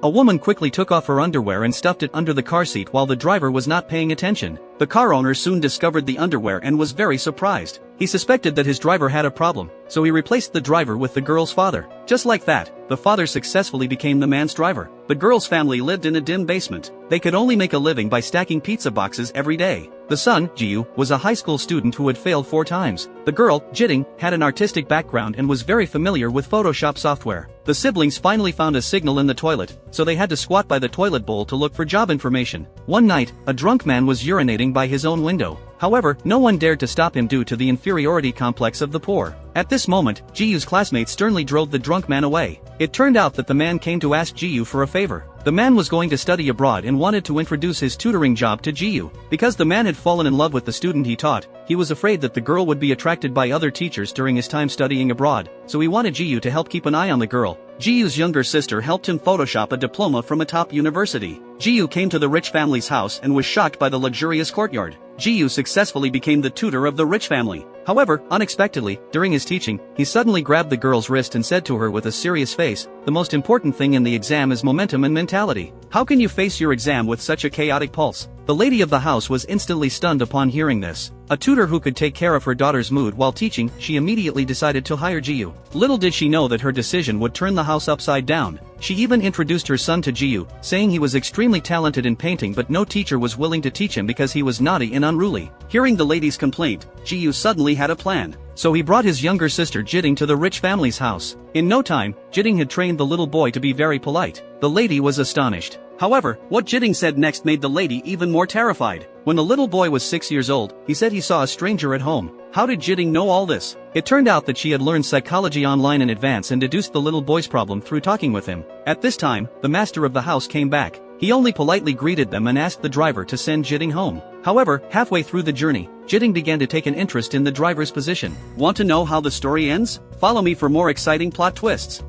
A woman quickly took off her underwear and stuffed it under the car seat while the driver was not paying attention. The car owner soon discovered the underwear and was very surprised. He suspected that his driver had a problem, so he replaced the driver with the girl's father. Just like that, the father successfully became the man's driver. The girl's family lived in a dim basement. They could only make a living by stacking pizza boxes every day. The son, Jiyu, was a high school student who had failed 4 times. The girl, Jitting, had an artistic background and was very familiar with Photoshop software. The siblings finally found a signal in the toilet, so they had to squat by the toilet bowl to look for job information. One night, a drunk man was urinating by his own window. However, no one dared to stop him due to the inferiority complex of the poor. At this moment, Jiyu's classmates sternly drove the drunk man away. It turned out that the man came to ask Jiyu for a favor. The man was going to study abroad and wanted to introduce his tutoring job to Jiyu. Because the man had fallen in love with the student he taught, he was afraid that the girl would be attracted by other teachers during his time studying abroad, so he wanted Jiyu to help keep an eye on the girl. Jiyu's younger sister helped him Photoshop a diploma from a top university. Jiyu came to the rich family's house and was shocked by the luxurious courtyard. Jiyu successfully became the tutor of the rich family. However, unexpectedly, during his teaching, he suddenly grabbed the girl's wrist and said to her with a serious face, "The most important thing in the exam is momentum and mentality. How can you face your exam with such a chaotic pulse?" The lady of the house was instantly stunned upon hearing this. A tutor who could take care of her daughter's mood while teaching, she immediately decided to hire Jiyu. Little did she know that her decision would turn the house upside down. She even introduced her son to Jiyu, saying he was extremely talented in painting but no teacher was willing to teach him because he was naughty and unruly. Hearing the lady's complaint, Jiyu suddenly had a plan. So he brought his younger sister Jitting to the rich family's house. In no time, Jitting had trained the little boy to be very polite. The lady was astonished. However, what Jitting said next made the lady even more terrified. When the little boy was 6 years old, he said he saw a stranger at home. How did Jitting know all this? It turned out that she had learned psychology online in advance and deduced the little boy's problem through talking with him. At this time, the master of the house came back. He only politely greeted them and asked the driver to send Jitting home. However, halfway through the journey, Jitting began to take an interest in the driver's position. Want to know how the story ends? Follow me for more exciting plot twists.